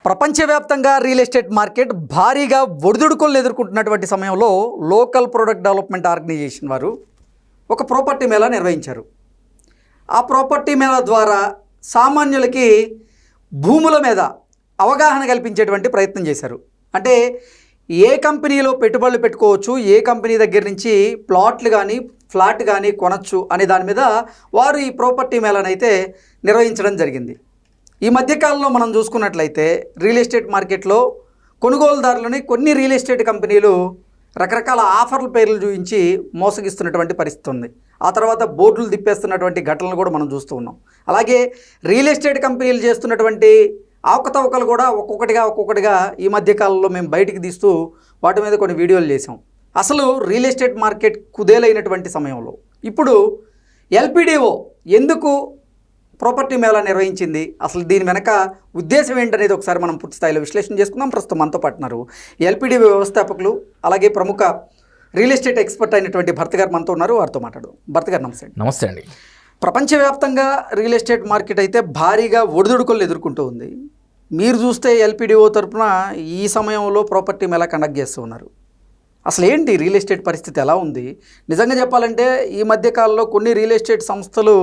ప్రపంచవ్యాప్తంగా real estate market భారీగా ఒడిదుడుకులను ఎదుర్కొంటున్నటువంటి సమయంలో లోకల్ ప్రొడక్ట్ డెవలప్మెంట్ ఆర్గనైజేషన్ వారు ఒక ప్రాపర్టీ మేళా నిర్వహించారు. ఆ ప్రాపర్టీ మేళా ద్వారా సామాన్యులకి భూముల మీద అవగాహన కల్పించేటువంటి ప్రయత్నం చేశారు. అంటే ఏ కంపెనీలో పెట్టుబడులు పెట్టుకోవచ్చు, ఏ కంపెనీ దగ్గర నుంచి ప్లాట్లు కానీ ఫ్లాట్ కానీ కొనచ్చు అనే దాని మీద వారు ఈ ప్రాపర్టీ మేళాను అయితే నిర్వహించడం జరిగింది. ఈ మధ్యకాలంలో మనం చూసుకున్నట్లయితే రియల్ ఎస్టేట్ మార్కెట్లో కొనుగోలుదారులని కొన్ని రియల్ ఎస్టేట్ కంపెనీలు రకరకాల ఆఫర్ల పేర్లు చూపించి మోసగిస్తున్నటువంటి పరిస్థితి ఉంది. ఆ తర్వాత బోర్డులు తిప్పేస్తున్నటువంటి ఘటనలు కూడా మనం చూస్తూ ఉన్నాం. అలాగే రియల్ ఎస్టేట్ కంపెనీలు చేస్తున్నటువంటి అవకతవకలు కూడా ఒక్కొక్కటిగా ఈ మధ్యకాలంలో మేము బయటికి తీస్తూ వాటి మీద కొన్ని వీడియోలు చేసాం. అసలు రియల్ ఎస్టేట్ మార్కెట్ కుదేలైనటువంటి సమయంలో ఇప్పుడు ఎల్పిడిఓ ఎందుకు ప్రాపర్టీ మేళా నిర్వహించింది, అసలు దీని వెనక ఉద్దేశం ఏంటనేది ఒకసారి మనం పూర్తి స్థాయిలో విశ్లేషణ చేసుకుందాం. ప్రస్తుతం మనతో పాటున్నారు ఎల్పిడిఓ వ్యవస్థాపకులు అలాగే ప్రముఖ రియల్ ఎస్టేట్ ఎక్స్పర్ట్ అయినటువంటి భర్త గారు మనతో ఉన్నారు. వారితో మాట్లాడు. భర్త గారు నమస్తే. నమస్తే అండి. ప్రపంచవ్యాప్తంగా రియల్ ఎస్టేట్ మార్కెట్ అయితే భారీగా ఒడిదుడుకులు ఎదుర్కొంటూ ఉంది. మీరు చూస్తే ఎల్పిడిఓ తరఫున ఈ సమయంలో ప్రాపర్టీ మేళా కండక్ట్ చేస్తూ ఉన్నారు. అసలు ఏంటి రియల్ ఎస్టేట్ పరిస్థితి ఎలా ఉంది? నిజంగా చెప్పాలంటే ఈ మధ్యకాలంలో కొన్ని రియల్ ఎస్టేట్ సంస్థలు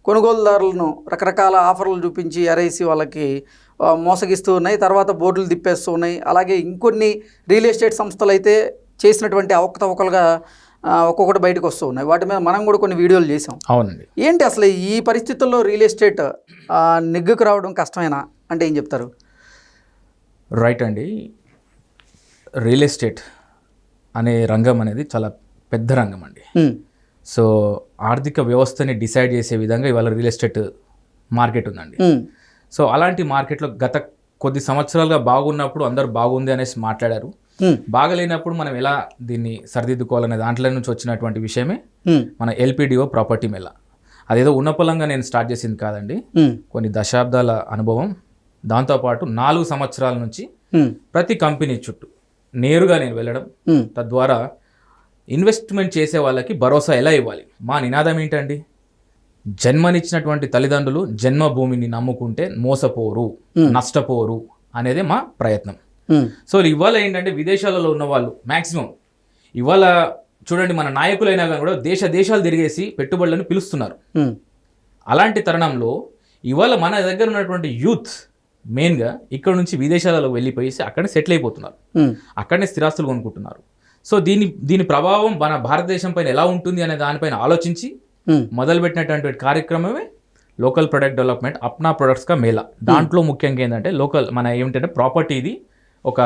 కొనుగోలుదారులను రకరకాల ఆఫర్లు చూపించి ఆర్ఐసి వాళ్ళకి మోసగిస్తూ ఉన్నాయి, తర్వాత బోర్డులు తిప్పేస్తూ ఉన్నాయి. అలాగే ఇంకొన్ని రియల్ ఎస్టేట్ సంస్థలు అయితే చేసినటువంటి అవకతవకలుగా ఒక్కొక్కటి బయటకు వస్తూ ఉన్నాయి. వాటి మీద మనం కూడా కొన్ని వీడియోలు చేసాం. అవునండి. ఏంటి అసలు ఈ పరిస్థితుల్లో రియల్ ఎస్టేట్ నెగ్గుకు రావడం కష్టమేనా అంటే ఏం చెప్తారు? రైట్ అండి. రియల్ ఎస్టేట్ అనే రంగం అనేది చాలా పెద్ద రంగం అండి. సో ఆర్థిక వ్యవస్థని డిసైడ్ చేసే విధంగా ఇవాళ రియల్ ఎస్టేట్ మార్కెట్ ఉందండి. సో అలాంటి మార్కెట్లో గత కొద్ది సంవత్సరాలుగా బాగున్నప్పుడు అందరూ బాగుంది అనేసి మాట్లాడారు. బాగలేనప్పుడు మనం ఎలా దీన్ని సరిదిద్దుకోవాలనే దాంట్లో నుంచి వచ్చినటువంటి విషయమే మన ఎల్పిడిఓ ప్రాపర్టీ మేళా. అదేదో ఉన్నపలంగా నేను స్టార్ట్ చేసింది కాదండి. కొన్ని దశాబ్దాల అనుభవం, దాంతోపాటు 4 సంవత్సరాల నుంచి ప్రతి కంపెనీ చుట్టూ నేరుగా నేను వెళ్ళడం, తద్వారా ఇన్వెస్ట్మెంట్ చేసే వాళ్ళకి భరోసా ఎలా ఇవ్వాలి. మా నినాదం ఏంటండి? జన్మనిచ్చినటువంటి తల్లిదండ్రులు జన్మభూమిని నమ్ముకుంటే మోసపోరు, నష్టపోరు అనేదే మా ప్రయత్నం. సో ఇవాళ ఏంటంటే విదేశాలలో ఉన్న వాళ్ళు మ్యాక్సిమం ఇవాళ చూడండి, మన నాయకులైనా కానీ కూడా దేశాలు తిరిగేసి పెట్టుబడులను పిలుస్తున్నారు. అలాంటి తరుణంలో ఇవాళ మన దగ్గర ఉన్నటువంటి యూత్ మెయిన్గా ఇక్కడ నుంచి విదేశాలలో వెళ్ళిపోయి అక్కడనే సెటిల్ అయిపోతున్నారు, అక్కడనే స్థిరాస్తులు కొనుక్కుంటున్నారు. సో దీని ప్రభావం మన భారతదేశం పైన ఎలా ఉంటుంది అనే దానిపైన ఆలోచించి మొదలుపెట్టినటువంటి కార్యక్రమమే local product development Apna ప్రొడక్ట్స్గా Mela. దాంట్లో ముఖ్యంగా ఏంటంటే లోకల్ మన ఏమిటంటే ప్రాపర్టీది ఒక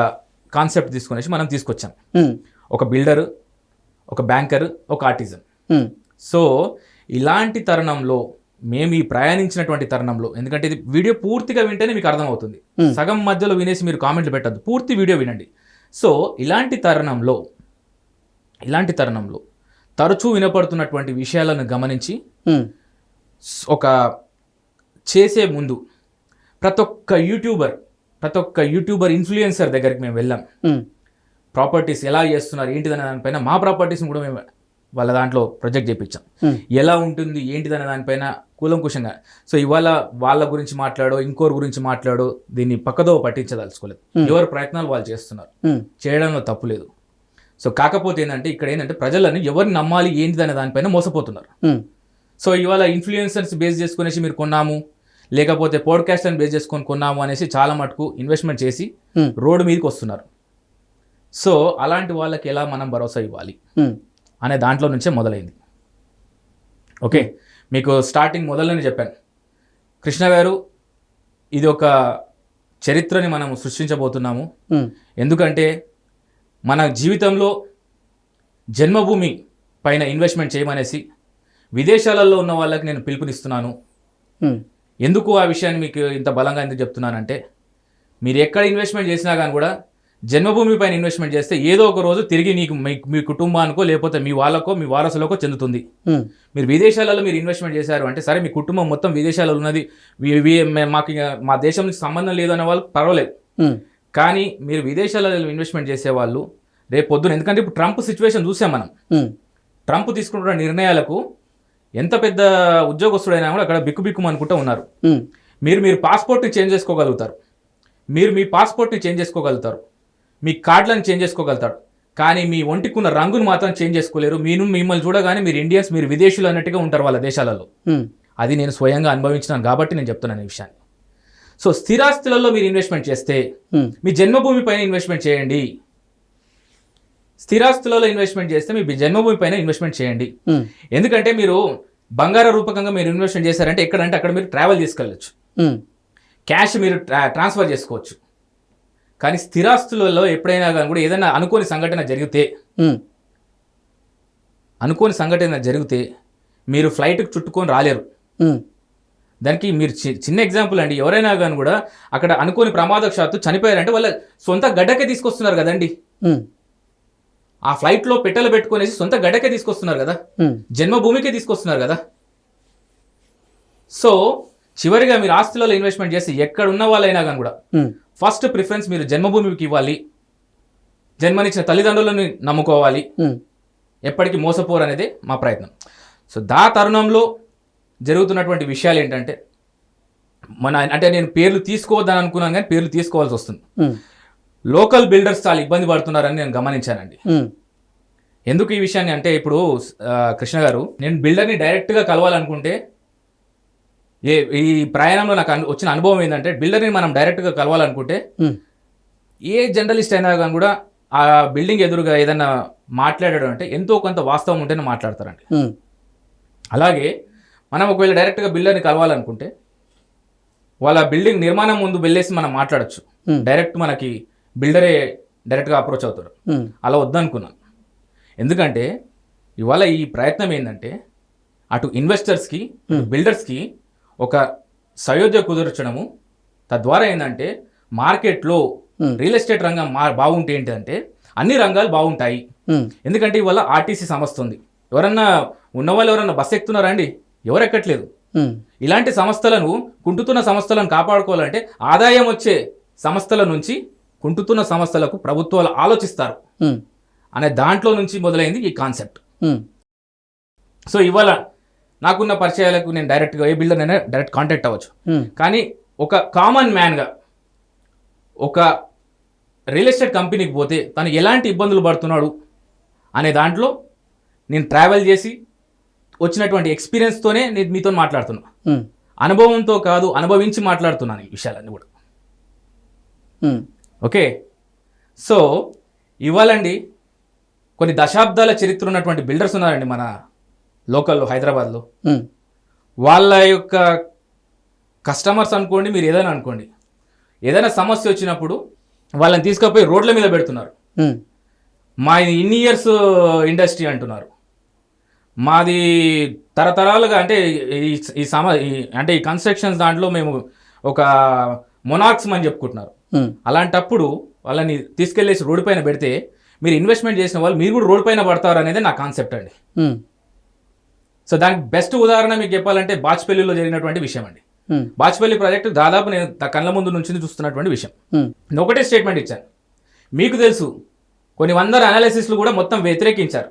కాన్సెప్ట్ తీసుకునేసి మనం తీసుకొచ్చాం. ఒక బిల్డర్, ఒక బ్యాంకర్, ఒక ఆర్టిజన్. సో ఇలాంటి తరుణంలో మేము ఈ ప్రయాణించినటువంటి తరుణంలో, ఎందుకంటే ఇది వీడియో పూర్తిగా వింటేనే మీకు అర్థమవుతుంది, సగం మధ్యలో వినేసి మీరు కామెంట్లు పెట్టద్దు, పూర్తి వీడియో వినండి. సో ఇలాంటి తరుణంలో తరచూ వినపడుతున్నటువంటి విషయాలను గమనించి ఒక చేసే ముందు ప్రతి ఒక్క యూట్యూబర్ ఇన్ఫ్లుయెన్సర్ దగ్గరికి మేము వెళ్ళాం. ప్రాపర్టీస్ ఎలా చేస్తున్నారు ఏంటిదనే దానిపైన మా ప్రాపర్టీస్ని కూడా మేము వాళ్ళ దాంట్లో ప్రొజెక్ట్ చేయించాం. ఎలా ఉంటుంది ఏంటిదనే దానిపైన కూలంకుషంగా. సో ఇవాళ వాళ్ళ గురించి మాట్లాడో ఇంకోరి గురించి మాట్లాడో దీన్ని పక్కదో పట్టించదలుచుకోలేదు. ఎవరి ప్రయత్నాలు వాళ్ళు చేస్తున్నారు, చేయడంలో తప్పు లేదు. సో కాకపోతే ఏంటంటే ఇక్కడ ఏంటంటే ప్రజలను ఎవరిని నమ్మాలి ఏంటిదనే దానిపైన మోసపోతున్నారు. సో ఇవాళ ఇన్ఫ్లుయెన్సర్స్ బేస్ చేసుకునేసి మీరు కొన్నాము, లేకపోతే పాడ్కాస్ట్లను బేస్ చేసుకొని కొన్నాము అనేసి చాలా మటుకు ఇన్వెస్ట్మెంట్ చేసి రోడ్డు మీదకి వస్తున్నారు. సో అలాంటి వాళ్ళకి ఎలా మనం భరోసా ఇవ్వాలి అనే దాంట్లో నుంచే మొదలైంది. ఓకే, మీకు స్టార్టింగ్ మొదలనే చెప్పాను, కృష్ణ గారు ఇది ఒక చరిత్రని మనం సృష్టించబోతున్నాము. ఎందుకంటే మన జీవితంలో జన్మభూమి పైన ఇన్వెస్ట్మెంట్ చేయమనేసి విదేశాలలో ఉన్న వాళ్ళకి నేను పిలుపునిస్తున్నాను. ఎందుకు ఆ విషయాన్ని మీకు ఇంత బలంగా ఎందుకు చెప్తున్నానంటే, మీరు ఎక్కడ ఇన్వెస్ట్మెంట్ చేసినా కానీ కూడా జన్మభూమి పైన ఇన్వెస్ట్మెంట్ చేస్తే ఏదో ఒక రోజు తిరిగి మీ కుటుంబానికో లేకపోతే మీ వాళ్ళకో మీ వారసులకో చెందుతుంది. మీరు విదేశాలలో మీరు ఇన్వెస్ట్మెంట్ చేశారు అంటే సరే, మీ కుటుంబం మొత్తం విదేశాలలో ఉన్నది, మాకు మా దేశం నుంచి సంబంధం లేదు అనే వాళ్ళకి పర్వాలేదు. కానీ మీరు విదేశాలలో ఇన్వెస్ట్మెంట్ చేసేవాళ్ళు రేపు పొద్దున, ఎందుకంటే ఇప్పుడు ట్రంప్ సిచ్యువేషన్ చూసాం మనం, ట్రంప్ తీసుకుంటున్న నిర్ణయాలకు ఎంత పెద్ద ఉద్యోగస్తుడైనా కూడా అక్కడ బిక్కుబిక్కుమనుకుంటూ ఉన్నారు. మీరు పాస్పోర్ట్ని చేంజ్ చేసుకోగలుగుతారు, మీరు మీ పాస్పోర్ట్ని చేంజ్ చేసుకోగలుగుతారు, మీ కార్డులను చేంజ్ చేసుకోగలుగుతారు, కానీ మీ ఒంటికున్న రంగును మాత్రం చేంజ్ చేసుకోలేరు. మిమ్మల్ని చూడగానే మీరు ఇండియన్స్, మీరు విదేశీయులు అన్నట్టుగా ఉంటారు వాళ్ళ దేశాలలో. అది నేను స్వయంగా అనుభవించినాను కాబట్టి నేను చెప్తున్నాను ఈ విషయాన్ని. సో స్థిరాస్తులలో మీరు ఇన్వెస్ట్మెంట్ చేస్తే మీ జన్మభూమి పైన ఇన్వెస్ట్మెంట్ చేయండి. స్థిరాస్తులలో ఇన్వెస్ట్మెంట్ చేస్తే మీ జన్మభూమి పైన ఇన్వెస్ట్మెంట్ చేయండి. ఎందుకంటే మీరు బంగార రూపకంగా మీరు ఇన్వెస్ట్మెంట్ చేశారంటే ఎక్కడంటే అక్కడ మీరు ట్రావెల్ చేసుకెళ్ళచ్చు, క్యాష్ మీరు ట్రాన్స్ఫర్ చేసుకోవచ్చు. కానీ స్థిరాస్తులలో ఎప్పుడైనా కానీ కూడా ఏదైనా అనుకోని సంఘటన జరిగితే మీరు ఫ్లైట్కి చుట్టుకొని రాలేరు. దానికి మీరు చిన్న ఎగ్జాంపుల్ అండి. ఎవరైనా కానీ కూడా అక్కడ అనుకోని ప్రమాదవశాత్తు చనిపోయారంటే వాళ్ళ సొంత గడ్డకే తీసుకొస్తున్నారు కదండి. ఆ ఫ్లైట్లో పెట్టెలు పెట్టుకునేసి సొంత గడ్డకే తీసుకొస్తున్నారు కదా, జన్మభూమికే తీసుకొస్తున్నారు కదా. సో చివరిగా మీరు ఆస్తులలో ఇన్వెస్ట్మెంట్ చేసి ఎక్కడ ఉన్న వాళ్ళైనా కానీ కూడా ఫస్ట్ ప్రిఫరెన్స్ మీరు జన్మభూమికి ఇవ్వాలి. జన్మనిచ్చిన తల్లిదండ్రులను నమ్ముకోవాలి, ఎప్పటికీ మోసపోరు అనేది మా ప్రయత్నం. సో తరుణంలో జరుగుతున్నటువంటి విషయాలు ఏంటంటే అంటే నేను పేర్లు తీసుకోవద్దని అనుకున్నాను కానీ పేర్లు తీసుకోవాల్సి వస్తుంది. లోకల్ బిల్డర్స్ చాలా ఇబ్బంది పడుతున్నారని నేను గమనించానండి. ఎందుకు ఈ విషయాన్ని అంటే, ఇప్పుడు కృష్ణ గారు, నేను బిల్డర్ని డైరెక్ట్గా కలవాలనుకుంటే ఈ ప్రయాణంలో నాకు వచ్చిన అనుభవం ఏంటంటే, బిల్డర్ని మనం డైరెక్ట్గా కలవాలనుకుంటే ఏ జర్నలిస్ట్ అయినా కానీ కూడా ఆ బిల్డింగ్ ఎదురుగా ఏదైనా మాట్లాడడం అంటే ఎంతో కొంత వాస్తవం ఉంటేనే మాట్లాడతారండి. అలాగే మనం ఒకవేళ డైరెక్ట్గా బిల్డర్ని కలవాలనుకుంటే వాళ్ళ బిల్డింగ్ నిర్మాణం ముందు వెళ్ళేసి మనం మాట్లాడచ్చు. డైరెక్ట్ మనకి బిల్డరే డైరెక్ట్గా అప్రోచ్ అవుతాడు. అలా వద్దనుకున్నాను. ఎందుకంటే ఇవాళ ఈ ప్రయత్నం ఏంటంటే అటు ఇన్వెస్టర్స్కి బిల్డర్స్కి ఒక సయోధ్య కుదర్చడము. తద్వారా ఏంటంటే మార్కెట్లో రియల్ ఎస్టేట్ రంగం బాగుంటే ఏంటంటే అన్ని రంగాలు బాగుంటాయి. ఎందుకంటే ఇవాళ ఆర్టీసీ సంస్థ ఉంది. ఎవరన్నా ఉన్నవాళ్ళు ఎవరన్నా బస్సు ఎక్కుతున్నారా అండి? ఎవరు ఎక్కట్లేదు. ఇలాంటి సంస్థలను, కుంటుతున్న సంస్థలను కాపాడుకోవాలంటే ఆదాయం వచ్చే సంస్థల నుంచి కుంటుతున్న సంస్థలకు ప్రభుత్వాలు ఆలోచిస్తారు అనే దాంట్లో నుంచి మొదలైంది ఈ కాన్సెప్ట్. సో ఇవాళ నాకున్న పరిచయాలకు నేను డైరెక్ట్గా ఏ బిల్డర్ అయినా డైరెక్ట్ కాంటాక్ట్ అవ్వచ్చు. కానీ ఒక కామన్ మ్యాన్గా ఒక రియల్ ఎస్టేట్ కంపెనీకి పోతే తను ఎలాంటి ఇబ్బందులు పడుతున్నాడు అనే దాంట్లో నేను ట్రావెల్ చేసి వచ్చినటువంటి ఎక్స్పీరియన్స్తోనే నేను మీతో మాట్లాడుతున్నా. అనుభవంతో కాదు, అనుభవించి మాట్లాడుతున్నాను ఈ విషయాలన్నీ కూడా. ఓకే, సో ఇవ్వాలండి కొన్ని దశాబ్దాల చరిత్ర ఉన్నటువంటి బిల్డర్స్ ఉన్నారండి మన లోకల్లో హైదరాబాద్లో. వాళ్ళ యొక్క కస్టమర్స్ అనుకోండి, మీరు ఏదైనా అనుకోండి, ఏదైనా సమస్య వచ్చినప్పుడు వాళ్ళని తీసుకుపోయి రోడ్ల మీద పెడుతున్నారు. మా ఇన్ని ఇయర్స్ ఇండస్ట్రీ అంటున్నారు, మాది తరతరాలుగా అంటే ఈ కన్స్ట్రక్షన్స్ దాంట్లో మేము ఒక మొనార్క్స్ అని చెప్పుకుంటున్నారు. అలాంటప్పుడు వాళ్ళని తీసుకెళ్లేసి రోడ్డు పైన పెడితే మీరు ఇన్వెస్ట్మెంట్ చేసిన వాళ్ళు మీరు కూడా రోడ్డు పైన పడతారు అనేది నా కాన్సెప్ట్ అండి. సో దానికి బెస్ట్ ఉదాహరణ మీకు చెప్పాలంటే బాచ్పల్లిలో జరిగినటువంటి విషయం అండి. బాచ్పల్లి ప్రాజెక్టు దాదాపు నేను కళ్ళ ముందు నుంచి చూస్తున్నటువంటి విషయం. నేను ఒకటే స్టేట్మెంట్ ఇచ్చాను. మీకు తెలుసు కొన్ని వందల అనాలిసిస్లు కూడా మొత్తం వ్యతిరేకించారు,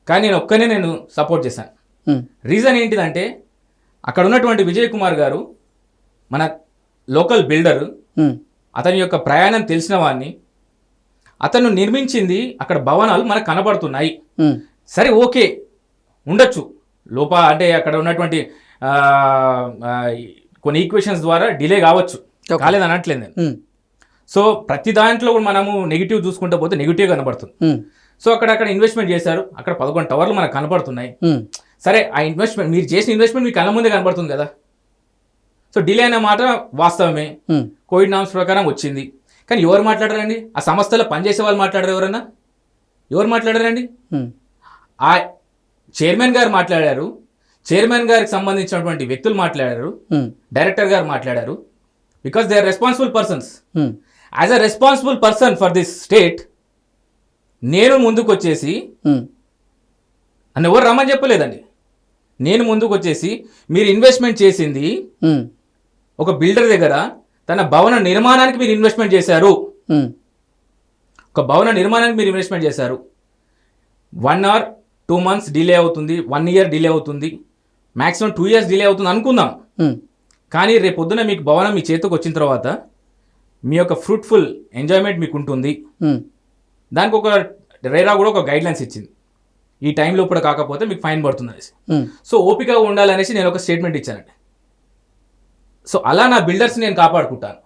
కానీ నేను సపోర్ట్ చేశాను. రీజన్ ఏంటిదంటే అక్కడ ఉన్నటువంటి విజయ్ కుమార్ గారు మన లోకల్ బిల్డర్, అతని యొక్క ప్రయాణం తెలిసిన వాడిని, అతను నిర్మించింది అక్కడ భవనాలు మనకు కనబడుతున్నాయి. సరే ఓకే ఉండొచ్చు అంటే అక్కడ ఉన్నటువంటి కొన్ని ఈక్వేషన్స్ ద్వారా డిలే కావచ్చు, కాలేదు అనట్లేదు నేను. సో ప్రతి దాంట్లో కూడా మనము నెగిటివ్ చూసుకుంటూ పోతే నెగిటివ్ కనబడుతుంది. సో అక్కడ ఇన్వెస్ట్మెంట్ చేశారు, అక్కడ 11 టవర్లు మనకు కనబడుతున్నాయి. సరే ఆ ఇన్వెస్ట్మెంట్, మీరు చేసిన ఇన్వెస్ట్మెంట్ మీ కళ్ళ ముందే కనబడుతుంది కదా. సో డిలే అనే మాట వాస్తవమే, కోవిడ్ నామ్స్ ప్రకారం వచ్చింది. కానీ ఎవరు మాట్లాడారండి? ఆ సంస్థలో పనిచేసే వాళ్ళు మాట్లాడారు. ఎవరు మాట్లాడారండి? ఆ చైర్మన్ గారు మాట్లాడారు, చైర్మన్ గారికి సంబంధించినటువంటి వ్యక్తులు మాట్లాడారు, డైరెక్టర్ గారు మాట్లాడారు. Because they are responsible persons. As a responsible person for this state నేను ముందుకు వచ్చేసి, నన్ను ఎవరు రమ్మని చెప్పలేదండి, నేను ముందుకు వచ్చేసి మీరు ఇన్వెస్ట్మెంట్ చేసింది ఒక బిల్డర్ దగ్గర తన భవన నిర్మాణానికి మీరు ఇన్వెస్ట్మెంట్ చేశారు. ఒక భవన నిర్మాణానికి మీరు ఇన్వెస్ట్మెంట్ చేశారు. 1 or 2 months డిలే అవుతుంది, 1 year డిలే అవుతుంది, మ్యాక్సిమం 2 years డిలే అవుతుంది అనుకుందాం. కానీ రేపు పొద్దున మీకు భవనం మీ చేతికి వచ్చిన తర్వాత మీ యొక్క ఫ్రూట్ఫుల్ ఎంజాయ్మెంట్ మీకు ఉంటుంది. దానికి ఒక రేరా కూడా ఒక గైడ్ లైన్స్ ఇచ్చింది, ఈ టైంలో ఇప్పుడు కాకపోతే మీకు ఫైన్ పడుతుంది అనేసి. సో ఓపికగా ఉండాలనేసి నేను ఒక స్టేట్మెంట్ ఇచ్చానండి. సో అలా నా బిల్డర్స్ నేను కాపాడుకుంటాను.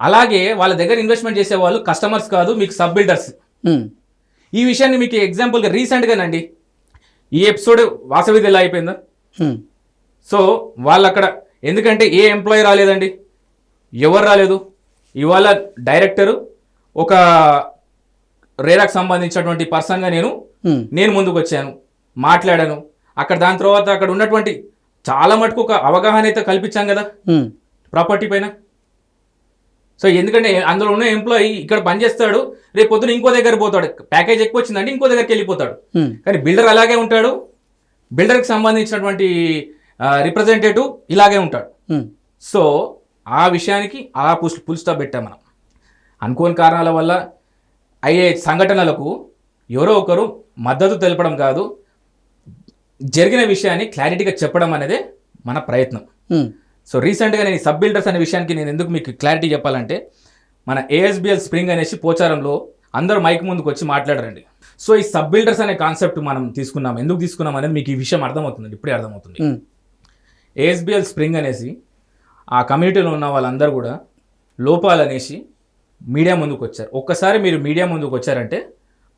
అలాగే వాళ్ళ దగ్గర ఇన్వెస్ట్మెంట్ చేసే వాళ్ళు కస్టమర్స్ కాదు, మీకు సబ్ బిల్డర్స్. ఈ విషయాన్ని మీకు ఎగ్జాంపుల్గా రీసెంట్గానండి ఈ ఎపిసోడ్ వాసవిది ఎలా అయిపోయిందో. సో వాళ్ళు అక్కడ ఎందుకంటే ఏ ఎంప్లాయీ రాలేదండి, ఎవరు రాలేదు. ఇవాళ డైరెక్టరు ఒక రేరాకు సంబంధించినటువంటి పర్సన్గా నేను ముందుకు వచ్చాను, మాట్లాడాను అక్కడ. దాని తర్వాత అక్కడ ఉన్నటువంటి చాలా మటుకు ఒక అవగాహన అయితే కల్పించాం కదా ప్రాపర్టీ పైన. సో ఎందుకంటే అందులో ఉన్న ఎంప్లాయీ ఇక్కడ పనిచేస్తాడు, రేపు పొద్దున ఇంకో దగ్గర పోతాడు, ప్యాకేజ్ ఎక్కువ వచ్చిందంటే ఇంకో దగ్గరికి వెళ్ళిపోతాడు. కానీ బిల్డర్ అలాగే ఉంటాడు, బిల్డర్కి సంబంధించినటువంటి రిప్రజెంటేటివ్ ఇలాగే ఉంటాడు. సో ఆ విషయానికి అలా ఫుల్ స్టాప్ పెట్టాం మనం. అనుకోని కారణాల వల్ల అయ్యే సంఘటనలకు ఎవరో ఒకరు మద్దతు తెలపడం కాదు, జరిగిన విషయాన్ని క్లారిటీగా చెప్పడం అనేదే మన ప్రయత్నం. సో రీసెంట్గా నేను ఈ సబ్ బిల్డర్స్ అనే విషయానికి నేను ఎందుకు మీకు క్లారిటీ చెప్పాలంటే, మన ASBL స్ప్రింగ్ అనేసి పోచారంలో అందరూ మైక్ ముందుకు వచ్చి మాట్లాడారండి. సో ఈ సబ్ బిల్డర్స్ అనే కాన్సెప్ట్ మనం తీసుకున్నాం, ఎందుకు తీసుకున్నాం అనేది మీకు ఈ విషయం అర్థమవుతుంది, ఇప్పుడే అర్థమవుతుంది. ASBL స్ప్రింగ్ అనేసి ఆ కమ్యూనిటీలో ఉన్న వాళ్ళందరూ కూడా లోపాలనేసి మీడియా ముందుకు వచ్చారు. ఒక్కసారి మీరు మీడియా ముందుకు వచ్చారంటే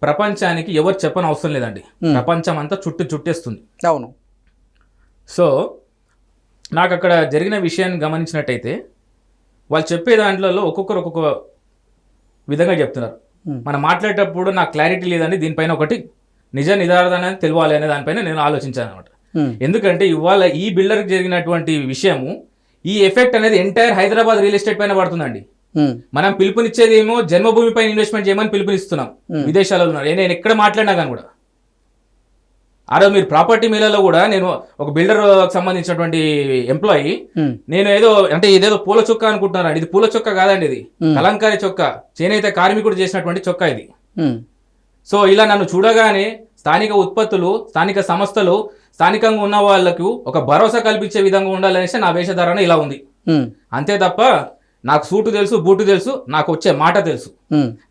ప్రపంచానికి ఎవరు చెప్పని అవసరం లేదండి, ప్రపంచం అంతా చుట్టేస్తుంది. అవును. సో నాకు అక్కడ జరిగిన విషయాన్ని గమనించినట్టయితే వాళ్ళు చెప్పే దాంట్లో ఒక్కొక్కరు ఒక్కొక్క విధంగా చెప్తున్నారు. మనం మాట్లాడేటప్పుడు నాకు క్లారిటీ లేదండి, దీనిపైన ఒకటి నిజ నిదారణ తెలియాలి అనే దానిపైన నేను ఆలోచించాను అనమాట. ఎందుకంటే ఇవాళ ఈ బిల్డర్కి జరిగినటువంటి విషయము, ఈ ఎఫెక్ట్ అనేది ఎంటైర్ హైదరాబాద్ రియల్ ఎస్టేట్ పైన పడుతుందండి. మనం పిలుపునిచ్చేది ఏమో జన్మభూమి పైన ఇన్వెస్ట్మెంట్ చేయమని పిలుపునిస్తున్నాం, విదేశాలలో ఉన్నారు. నేను ఎక్కడ మాట్లాడినా కానీ కూడా ఆ రోజు మీరు ప్రాపర్టీ మేళలో కూడా నేను ఒక బిల్డర్ సంబంధించినటువంటి ఎంప్లాయీ, నేను ఏదో అంటే ఇదేదో పూల చొక్కా అనుకుంటున్నాను, ఇది పూల చొక్కా కాదండి, ఇది కలంకారీ చొక్కా, చేనేత కార్మికుడు చేసినటువంటి చొక్కా ఇది. సో ఇలా నన్ను చూడగానే స్థానిక ఉత్పత్తులు, స్థానిక సంస్థలు, స్థానికంగా ఉన్న వాళ్ళకు ఒక భరోసా కల్పించే విధంగా ఉండాలనేసి నా వేషధారణ ఇలా ఉంది. అంతే తప్ప నాకు సూటు తెలుసు, బూటు తెలుసు, నాకు వచ్చే మాట తెలుసు.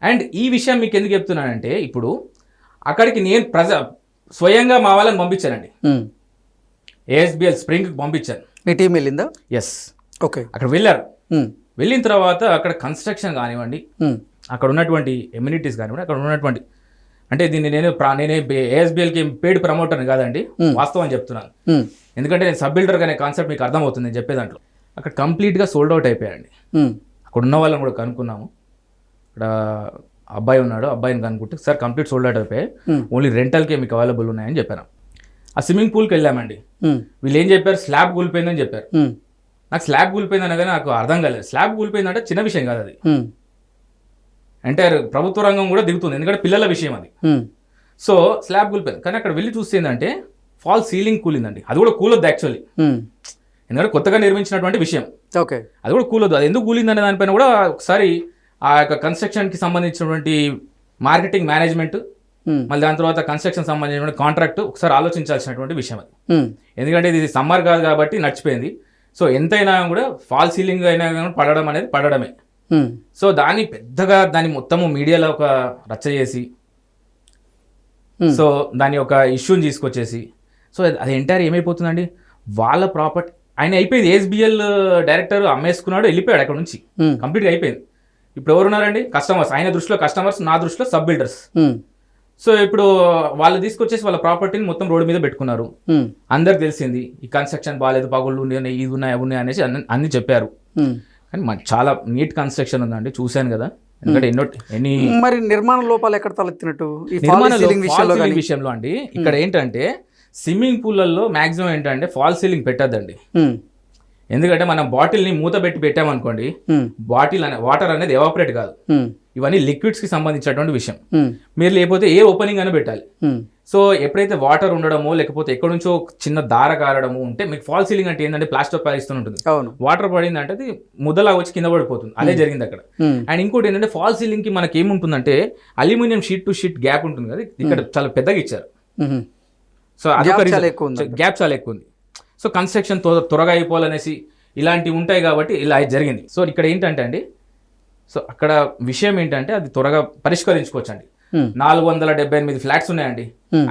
అండ్ ఈ విషయం మీకు ఎందుకు చెప్తున్నానంటే, ఇప్పుడు అక్కడికి నేను స్వయంగా మా వాళ్ళని పంపించానండి, ASBL స్ప్రింగ్కి పంపించాను. మీ టీం వెళ్ళిందా? ఎస్. ఓకే. అక్కడ వెళ్ళారు. వెళ్ళిన తర్వాత అక్కడ కన్స్ట్రక్షన్ కానివ్వండి, అక్కడ ఉన్నటువంటి ఎమ్యూనిటీస్ కానివ్వండి, అక్కడ ఉన్నటువంటి అంటే దీన్ని నేనే ASBLకి పెయిడ్ ప్రమోటర్ కాదండి, వాస్తవం చెప్తున్నాను. ఎందుకంటే నేను సబ్ బిల్డర్ అనే కాన్సెప్ట్ మీకు అర్థమవుతుంది నేను చెప్పే దాంట్లో. అక్కడ కంప్లీట్గా సోల్డ్ అవుట్ అయిపోయాయండి. అక్కడ ఉన్న వాళ్ళని కూడా కనుక్కున్నాము. అక్కడ అబ్బాయి ఉన్నాడు, అబ్బాయిని కనుక్కుంటే సార్ కంప్లీట్ సోల్డ్ అవుట్ అయిపోయాయి, ఓన్లీ రెంటల్కే మీకు అవైలబుల్ ఉన్నాయని చెప్పాను. ఆ స్విమ్మింగ్ పూల్కి వెళ్ళామండి. వీళ్ళు ఏం చెప్పారు, స్లాబ్ కూలిపోయిందని చెప్పారు. నాకు స్లాబ్ కూలిపోయింది అనగానే నాకు అర్థం కాలేదు. స్లాబ్ కూలిపోయిందంటే చిన్న విషయం కాదు అది, ఎంటైర్ ప్రభుత్వ రంగం కూడా దిగుతుంది, ఎందుకంటే పిల్లల విషయం అది. సో స్లాబ్ కూలిపోయింది. కానీ అక్కడ వెళ్ళి చూస్తే ఏంటంటే ఫాల్ సీలింగ్ కూలిందండి. అది కూడా కూలొద్దు యాక్చువల్లీ, ఎందుకంటే కొత్తగా నిర్మించినటువంటి విషయం. ఓకే. అది కూడా కూలొద్దు. అది ఎందుకు కూలిందనే దానిపైన కూడా ఒకసారి ఆ యొక్క కన్స్ట్రక్షన్కి సంబంధించినటువంటి మార్కెటింగ్ మేనేజ్మెంట్, మళ్ళీ దాని తర్వాత కన్స్ట్రక్షన్ సంబంధించినటువంటి కాంట్రాక్ట్ ఒకసారి ఆలోచించాల్సినటువంటి విషయం అది. ఎందుకంటే ఇది సమ్మర్ కాదు కాబట్టి నడిచిపోయింది. సో ఎంతైనా కూడా ఫాల్ సీలింగ్ అయినా కానీ పడడం అనేది పడడమే. సో దాన్ని పెద్దగా దాన్ని మొత్తము మీడియాలో ఒక రచ్చ చేసి, సో దాని ఒక ఇష్యూని తీసుకొచ్చేసి, సో అది ఎంటైర్ ఏమైపోతుందండి, వాళ్ళ ప్రాపర్టీ ఆయన అయిపోయింది. ASBL డైరెక్టర్ అమ్మేసుకున్నాడు, వెళ్ళిపోయాడు అక్కడ నుంచి, కంప్లీట్గా అయిపోయింది. ఇప్పుడు ఎవరున్నారండి, కస్టమర్స్. ఆయన దృష్టిలో కస్టమర్స్, నా దృష్టిలో సబ్ బిల్డర్స్. సో ఇప్పుడు వాళ్ళు తీసుకొచ్చేసి వాళ్ళ ప్రాపర్టీని మొత్తం రోడ్డు మీద పెట్టుకున్నారు. అందరికి తెలిసింది ఈ కన్స్ట్రక్షన్ బాగాలేదు, పగుళ్ళు ఉన్నాయి, ఇది ఉన్నాయి, అవి ఉన్నాయి అనేసి అన్ని చెప్పారు. కానీ చాలా నీట్ కన్స్ట్రక్షన్ ఉందండి, చూశాను కదా. ఎందుకంటే ఎన్ని మరి నిర్మాణ లోపాలు ఎక్కడ తలెత్తినట్టు విషయంలో అండి. ఇక్కడ ఏంటంటే స్విమ్మింగ్ పూల్లలో మాక్సిమం ఏంటంటే ఫాల్ సీలింగ్ పెట్టద్దండి. ఎందుకంటే మనం బాటిల్ని మూత పెట్టి పెట్టామనుకోండి, బాటిల్ వాటర్ అనేది ఎవాపరేట్ కాదు. ఇవన్నీ లిక్విడ్స్ కి సంబంధించినటువంటి విషయం. మీరు లేకపోతే ఏ ఓపెనింగ్ అని పెట్టాలి. సో ఎప్పుడైతే వాటర్ ఉండడమో లేకపోతే ఎక్కడి నుంచో చిన్న దార కారడము ఉంటే, మీకు ఫాల్ సీలింగ్ అంటే ఏంటంటే ప్లాస్టర్ ప్యారిస్తూ ఉంటుంది. వాటర్ పడింది అంటే అది ముద్దలా వచ్చి కింద పడిపోతుంది. అదే జరిగింది అక్కడ. అండ్ ఇంకోటి ఏంటంటే ఫాల్ సీలింగ్ కి మనకి ఏముంటుందంటే aluminium sheet to sheet gap ఉంటుంది కదా, ఇక్కడ చాలా పెద్దగా ఇచ్చారు. సో అదొక గ్యాప్ చాలా ఎక్కువ ఉంది. సో కన్స్ట్రక్షన్ త్వరగా అయిపోవాలనేసి ఇలాంటివి ఉంటాయి కాబట్టి ఇలా జరిగింది. సో ఇక్కడ ఏంటంటే అండి, సో అక్కడ విషయం ఏంటంటే అది త్వరగా పరిష్కరించుకోవచ్చు అండి. 478 ఫ్లాట్స్ ఉన్నాయండి.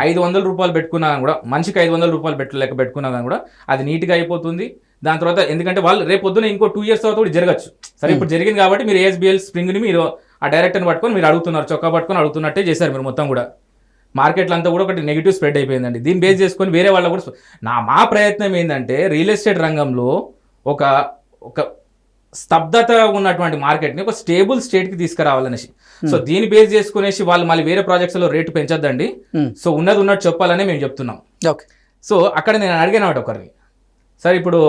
500 రూపాయలు పెట్టుకున్నా కూడా, మనిషికి 500 రూపాయలు లెక్క పెట్టుకున్నా కానీ కూడా అది నీట్గా అయిపోతుంది. దాని తర్వాత ఎందుకంటే వాళ్ళు రేపు పొద్దున ఇంకో 2 years తర్వాత కూడా జరగచ్చు. సరే ఇప్పుడు జరిగింది కాబట్టి మీరు ASBL స్ప్రింగ్ని మీరు ఆ డైరెక్టర్ని పట్టుకొని మీరు అడుగుతున్నారు, చొక్కా పట్టుకొని అడుగుతున్నట్టే చేశారు మీరు మొత్తం కూడా. మార్కెట్లో అంతా కూడా ఒకటి నెగిటివ్ స్ప్రెడ్ అయిపోయిందండి. దీన్ని బేస్ చేసుకొని వేరే వాళ్ళ కూడా మా ప్రయత్నం ఏంటంటే రియల్ ఎస్టేట్ రంగంలో ఒక స్తబ్దత ఉన్నటువంటి మార్కెట్ని ఒక స్టేబుల్ స్టేట్కి తీసుకురావాలనేసి. సో దీన్ని బేస్ చేసుకునేసి వాళ్ళు మళ్ళీ వేరే ప్రాజెక్ట్స్లో రేటు పెంచొద్దండి. సో ఉన్నట్టు చెప్పాలనే మేము చెప్తున్నాం. ఓకే. సో అక్కడ నేను అడిగాను ఒకరిని, సార్ ఇప్పుడు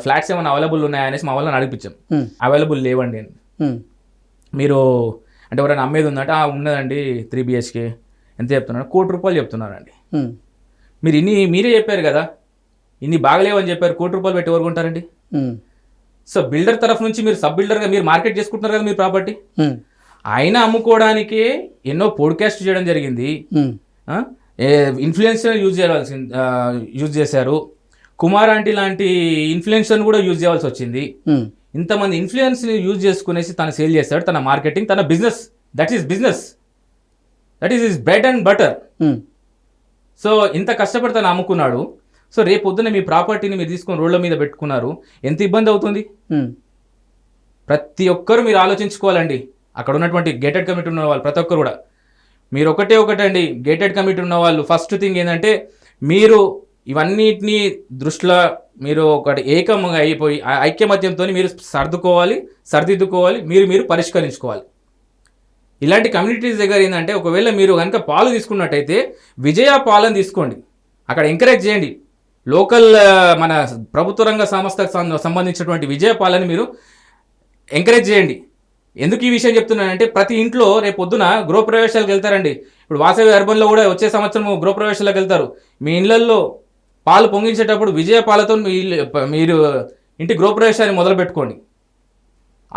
ఫ్లాట్స్ ఏమైనా అవైలబుల్ ఉన్నాయనేసి మా వాళ్ళని అడిపించాం. అవైలబుల్ లేవండి అని. మీరు అంటే ఎవరైనా అమ్మేది ఉందంటే ఉన్నదండి 3 BHK ఎంత చెప్తున్నారు, 1 కోటి రూపాయలు చెప్తున్నారండి. మీరు మీరే చెప్పారు కదా, ఇన్ని బాగలేవని చెప్పారు, 1 కోటి రూపాయలు పెట్టి ఎవరు కొంటారండి? సో బిల్డర్ తరఫు నుంచి మీరు సబ్ బిల్డర్గా మీరు మార్కెట్ చేసుకుంటున్నారు కదా మీరు ప్రాపర్టీ. ఆయన అమ్ముకోవడానికి ఎన్నో పోడ్కాస్ట్ చేయడం జరిగింది. ఇన్ఫ్లుయెన్సర్ యూజ్ చేశారు. కుమార్ ఆంటీ లాంటి ఇన్ఫ్లుయెన్సర్ని కూడా యూజ్ చేయాల్సి వచ్చింది. ఇంతమంది ఇన్ఫ్లుయెన్స్ని యూజ్ చేసుకునేసి తను సేల్ చేస్తాడు, తన మార్కెటింగ్, తన business. That is business, that is bread and butter. So ఇంత కష్టపడి తను అమ్ముకున్నాడు. సో రేపు పొద్దున మీ ప్రాపర్టీని మీరు తీసుకొని రోడ్ల మీద పెట్టుకున్నారు, ఎంత ఇబ్బంది అవుతుంది? ప్రతి ఒక్కరు మీరు ఆలోచించుకోవాలండి. అక్కడ ఉన్నటువంటి గేటెడ్ కమిటీ ఉన్న వాళ్ళు ప్రతి ఒక్కరు కూడా మీరు ఒకటండి, గేటెడ్ కమిటీ ఉన్న వాళ్ళు ఫస్ట్ థింగ్ ఏంటంటే మీరు ఇవన్నిటిని దృష్టిలో మీరు ఒకటి ఏకంగా అయిపోయి ఐక్యమత్యంతో మీరు సర్దిద్దుకోవాలి, మీరు పరిష్కరించుకోవాలి. ఇలాంటి కమ్యూనిటీస్ దగ్గర ఏంటంటే ఒకవేళ మీరు కనుక పాలు తీసుకున్నట్టయితే విజయ పాలను తీసుకోండి, అక్కడ ఎంకరేజ్ చేయండి. లోకల్ మన ప్రభుత్వ రంగ సంస్థకు సంబంధించినటువంటి విజయ పాలని మీరు ఎంకరేజ్ చేయండి. ఎందుకు ఈ విషయం చెప్తున్నానంటే ప్రతి ఇంట్లో రేపు పొద్దున గృహప్రవేశాలకు వెళ్తారండి. ఇప్పుడు వాసవి అర్బన్లో కూడా వచ్చే సంవత్సరం గృహప్రవేశాలకు వెళ్తారు. మీ ఇళ్లల్లో పాలు పొంగించేటప్పుడు విజయ పాలతో మీరు ఇంటి గృహప్రవేశాన్ని మొదలు పెట్టుకోండి.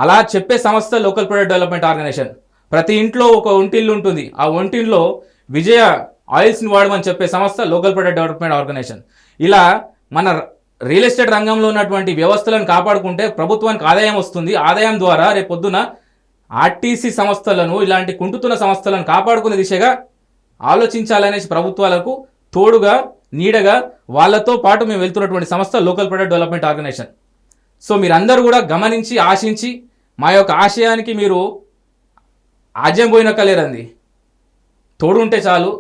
అలా చెప్పే సంస్థ లోకల్ ప్రొడక్ట్ డెవలప్మెంట్ ఆర్గనైజేషన్. ప్రతి ఇంట్లో ఒక ఒంటిల్లు ఉంటుంది, ఆ ఒంటిల్లో విజయ ఆయిల్స్ని వాడమని చెప్పే సంస్థ లోకల్ ప్రొడక్ట్ డెవలప్మెంట్ ఆర్గనైజేషన్. ఇలా మన రియల్ ఎస్టేట్ రంగంలో ఉన్నటువంటి వ్యవస్థలను కాపాడుకుంటే ప్రభుత్వానికి ఆదాయం వస్తుంది. ఆదాయం ద్వారా రేపు పొద్దున ఆర్టీసీ సంస్థలను, ఇలాంటి కుంటుతున్న సంస్థలను కాపాడుకునే దిశగా ఆలోచించాలనేసి ప్రభుత్వాలకు తోడుగా నీడగా వాళ్ళతో పాటు మేము వెళ్తున్నటువంటి సంస్థ local product development organization. So మీరందరూ కూడా గమనించి ఆశించి మా యొక్క ఆశయానికి మీరు ఆజ్యం పోయినక్కలేరండి, తోడు ఉంటే చాలు.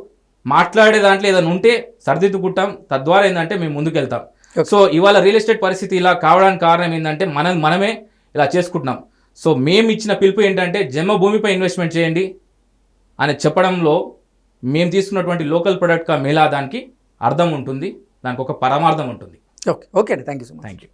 మాట్లాడే దాంట్లో ఏదైనా ఉంటే సర్దిద్దుకుంటాం, తద్వారా ఏంటంటే మేము ముందుకెళ్తాం. సో ఇవాళ రియల్ ఎస్టేట్ పరిస్థితి ఇలా కావడానికి కారణం ఏంటంటే మనమే ఇలా చేసుకుంటున్నాం. సో మేము ఇచ్చిన పిలుపు ఏంటంటే జన్మభూమిపై ఇన్వెస్ట్మెంట్ చేయండి అని చెప్పడంలో మేము తీసుకున్నటువంటి లోకల్ ప్రొడక్ట్ కా మేళా దానికి అర్థం ఉంటుంది, దానికి ఒక పరమార్థం ఉంటుంది. ఓకే అండి, thank you so much. Thank you.